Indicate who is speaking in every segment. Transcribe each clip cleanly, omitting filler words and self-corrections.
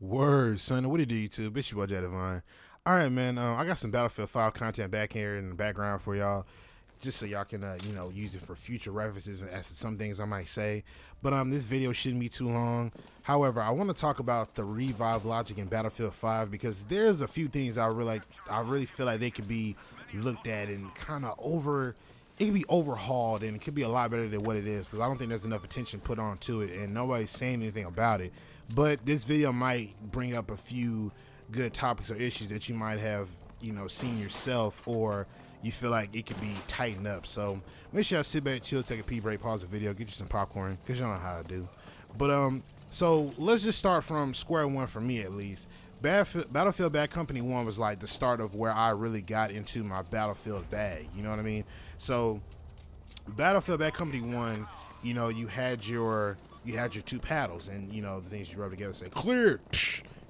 Speaker 1: Word, son. What do you do, YouTube? It's your boy Jay Divine. All right, man. I got some Battlefield 5 content back here in the background for y'all, just so y'all can, use it for future references and as to some things I might say. But this video shouldn't be too long. However, I want to talk about the revive logic in Battlefield 5 because there's a few things I really feel like they could be looked at and kind of it can be overhauled, and it could be a lot better than what it is because I don't think there's enough attention put onto it and nobody's saying anything about it. But this video might bring up a few good topics or issues that you might have seen yourself, or you feel like it could be tightened up. So make sure y'all sit back, chill, take a pee break, pause the video, get you some popcorn, because y'all know how I do. But so let's just start from square one, for me at least. Battlefield Bad Company 1 was like the start of where I really got into my Battlefield bag, you know what I mean? So Battlefield Bad Company 1, you had your two paddles, and the things you rub together say clear,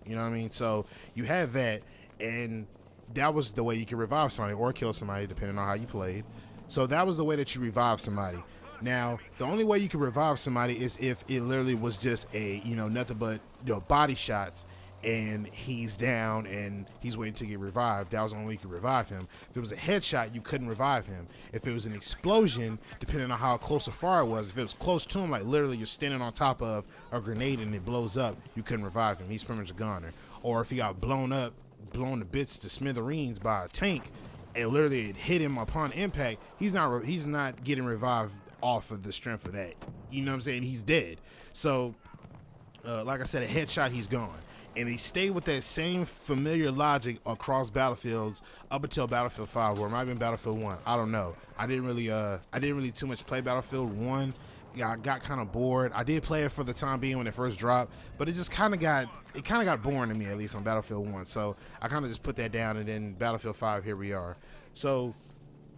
Speaker 1: you know what I mean? So you had that, and that was the way you could revive somebody or kill somebody depending on how you played. So that was the way that you revive somebody. Now the only way you could revive somebody is if it literally was just a nothing but body shots, and he's down and he's waiting to get revived. That was the only way you could revive him. If it was a headshot, you couldn't revive him. If it was an explosion, depending on how close or far it was, if it was close to him, like literally you're standing on top of a grenade and it blows up, you couldn't revive him. He's pretty much a goner. Or if he got blown to bits to smithereens by a tank, and literally it hit him upon impact, he's not getting revived off of the strength of that. You know what I'm saying? He's dead. So like I said, a headshot, he's gone. And they stay with that same familiar logic across Battlefields up until Battlefield 5, or it might have been Battlefield 1. I don't know. I didn't really too much play Battlefield 1. I got kind of bored. I did play it for the time being when it first dropped, but it just kind of got boring to me, at least on Battlefield 1. So I kind of just put that down, and then Battlefield 5, here we are. So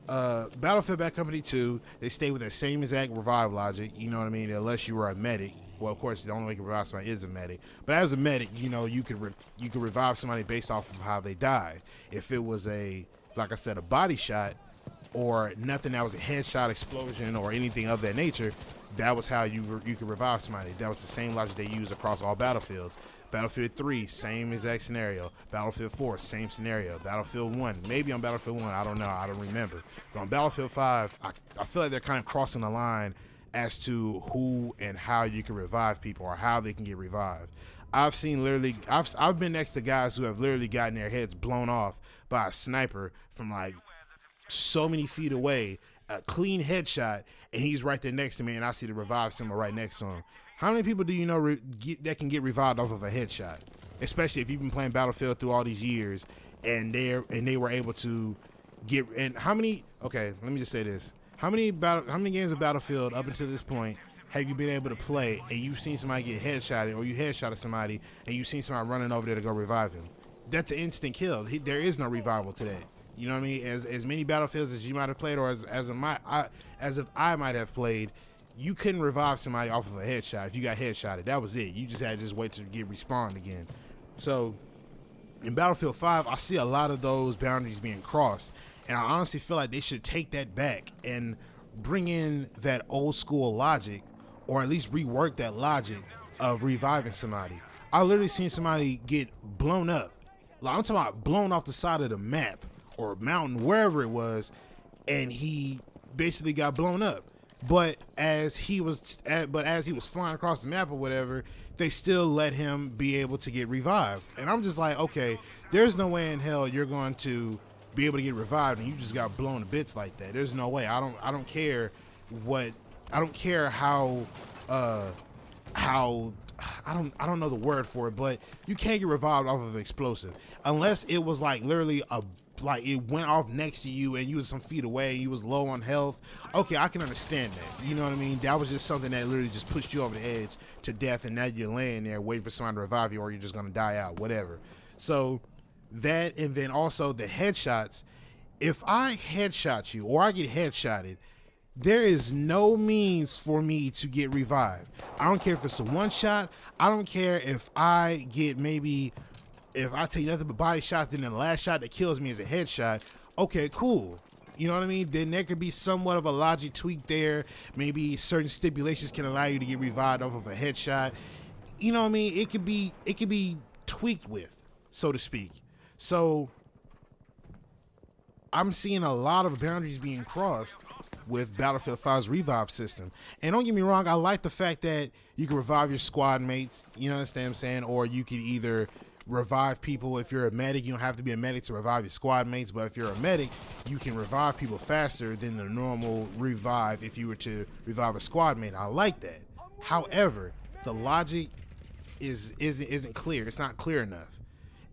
Speaker 1: Battlefield Bad Company 2, they stay with that same exact revive logic, you know what I mean, unless you were a medic. Well, of course, the only way you can revive somebody is a medic. But as a medic, you could revive somebody based off of how they die. If it was like I said, a body shot, or nothing that was a headshot, explosion, or anything of that nature, that was how you could revive somebody. That was the same logic they used across all Battlefields. Battlefield 3, same exact scenario. Battlefield 4, same scenario. Battlefield 1, maybe on Battlefield 1, I don't know, I don't remember. But on Battlefield 5, I feel like they're kind of crossing the line as to who and how you can revive people, or how they can get revived. I've been next to guys who have literally gotten their heads blown off by a sniper from like so many feet away, a clean headshot, and he's right there next to me, and I see the revive symbol right next to him. How many people do you know that can get revived off of a headshot? Especially if you've been playing Battlefield through all these years, and they were able to get. And how many? Okay, let me just say this. How many games of Battlefield up until this point have you been able to play, and you've seen somebody get headshotted, or you headshotted somebody and you've seen somebody running over there to go revive him? That's an instant kill. There is no revival to that. You know what I mean? As many Battlefields as you might have played, or as if I might have played, you couldn't revive somebody off of a headshot. If you got headshotted, that was it. You just had to just wait to get respawned again. So in Battlefield 5, I see a lot of those boundaries being crossed. And I honestly feel like they should take that back and bring in that old school logic, or at least rework that logic of reviving somebody. I literally seen somebody get blown up. Like, I'm talking about blown off the side of the map or mountain, wherever it was, and he basically got blown up. But as he was flying across the map or whatever, they still let him be able to get revived. And I'm just like, okay, there's no way in hell you're going to be able to get revived and you just got blown to bits like that. There's no way. I don't care how I don't know the word for it, but you can't get revived off of explosive unless it was like literally like it went off next to you and you was some feet away, you was low on health. Okay, I can understand that. You know what I mean? That was just something that literally just pushed you over the edge to death, and now you're laying there waiting for someone to revive you, or you're just gonna die out, whatever. So that, and then also the headshots. If I headshot you or I get headshotted, there is no means for me to get revived. I don't care if it's a one shot. I don't care if I take nothing but body shots and then the last shot that kills me is a headshot. Okay, cool. You know what I mean? Then there could be somewhat of a logic tweak there. Maybe certain stipulations can allow you to get revived off of a headshot. You know what I mean? It could be tweaked with, so to speak. So I'm seeing a lot of boundaries being crossed with Battlefield 5's revive system. And don't get me wrong, I like the fact that you can revive your squad mates, you understand what I'm saying? Or you could either revive people. If you're a medic, you don't have to be a medic to revive your squad mates, but if you're a medic, you can revive people faster than the normal revive if you were to revive a squad mate. I like that. However, the logic isn't clear. It's not clear enough.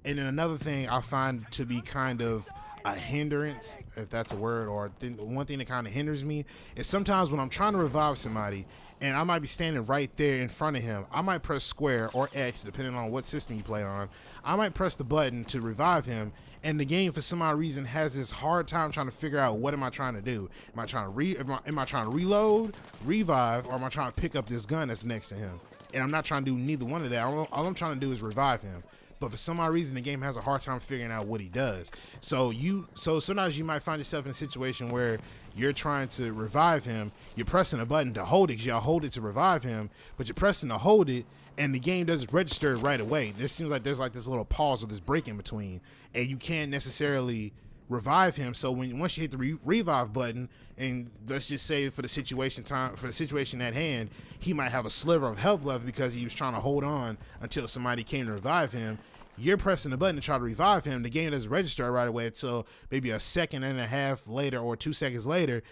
Speaker 1: And then another thing I find to be kind of a hindrance, if that's a word, or one thing that kind of hinders me is sometimes when I'm trying to revive somebody and I might be standing right there in front of him, I might press square or X, depending on what system you play on. I might press the button to revive him, and the game for some odd reason has this hard time trying to figure out what am I trying to do. Am I trying to reload, revive, or am I trying to pick up this gun that's next to him? And I'm not trying to do neither one of that. All I'm trying to do is revive him. But for some odd reason, the game has a hard time figuring out what he does. So sometimes you might find yourself in a situation where you're trying to revive him. You're pressing a button to hold it, because y'all hold it to revive him, but you're pressing to hold it, and the game doesn't register it right away. There seems like there's like this little pause or this break in between, and you can't necessarily revive him. So once you hit the revive button, and let's just say for the situation at hand, he might have a sliver of health left because he was trying to hold on until somebody came to revive him. You're pressing the button to try to revive him. The game doesn't register right away until maybe a second and a half later or 2 seconds later.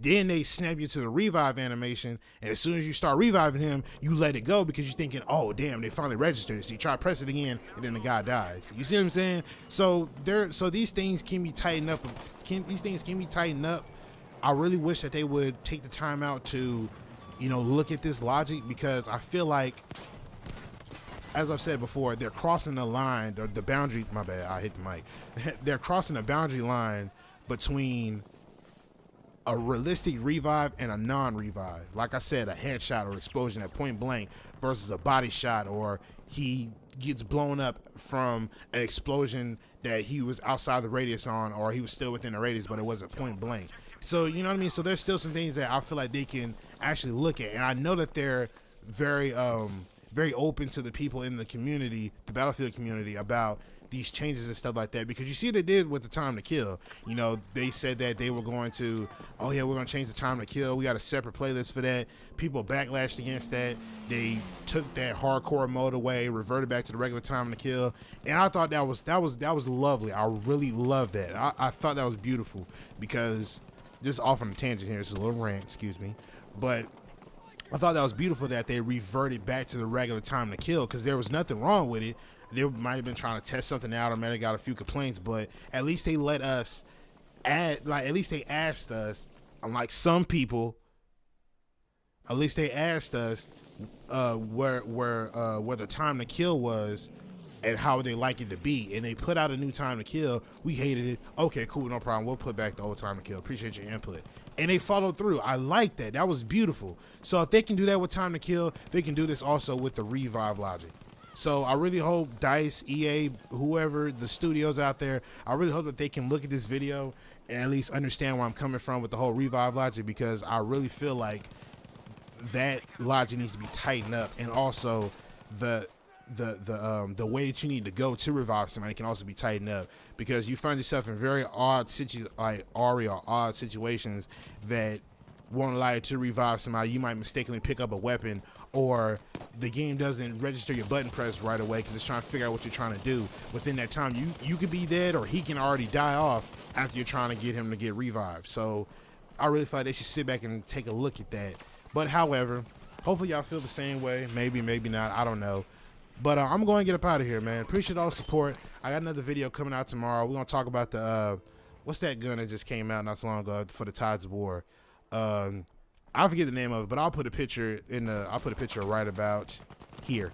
Speaker 1: Then they snap you to the revive animation, and as soon as you start reviving him, you let it go because you're thinking, oh damn, they finally registered it. So you try to press it again, and then the guy dies. You see what I'm saying? So these things can be tightened up. These things can be tightened up. I really wish that they would take the time out to, look at this logic, because I feel like, as I've said before, they're crossing the line, or the boundary. My bad, I hit the mic. They're crossing the boundary line between a realistic revive and a non-revive. Like I said, a headshot or explosion at point blank versus a body shot, or he gets blown up from an explosion that he was outside the radius on, or he was still within the radius, but it was at point blank. So, you know what I mean? So there's still some things that I feel like they can actually look at. And I know that they're very open to the people in the community, the Battlefield community, about these changes and stuff like that, because you see what they did with the time to kill. They said that they were going to, oh yeah, we're going to change the time to kill. We got a separate playlist for that. People backlashed against that. They took that hardcore mode away, reverted back to the regular time to kill, and I thought that was lovely. I really loved that. I thought that was beautiful, because just off on a tangent here, it's a little rant, excuse me, but I thought that was beautiful that they reverted back to the regular time to kill, because there was nothing wrong with it. They might have been trying to test something out, or might have got a few complaints, but at least they let us at least they asked us, unlike some people, at least they asked us where the time to kill was and how they like it to be, and they put out a new time to kill. We hated it. Okay, cool, no problem. We'll put back the old time to kill. Appreciate your input. And they followed through. I like that. That was beautiful. So if they can do that with time to kill, they can do this also with the revive logic. So I really hope DICE, EA, whoever, the studios out there, I really hope that they can look at this video and at least understand where I'm coming from with the whole revive logic, because I really feel like that logic needs to be tightened up, and also the way that you need to go to revive somebody can also be tightened up, because you find yourself in very odd situations that won't allow you to revive somebody. You might mistakenly pick up a weapon, or the game doesn't register your button press right away because it's trying to figure out what you're trying to do. Within that time, you could be dead, or he can already die off after you're trying to get him to get revived. So I really feel like they should sit back and take a look at that. But however, hopefully y'all feel the same way. Maybe not. I don't know. But I'm going to get up out of here, man. Appreciate all the support. I got another video coming out tomorrow. We're going to talk about the what's that gun that just came out not so long ago for the Tides of War. I forget the name of it, but I'll put a picture right about here.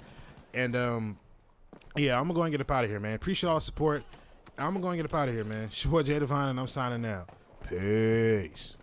Speaker 1: And yeah, I'm going to get up out of here, man. Appreciate all the support. I'm going to get up out of here, man. It's your boy Jay Divine, and I'm signing out. Peace.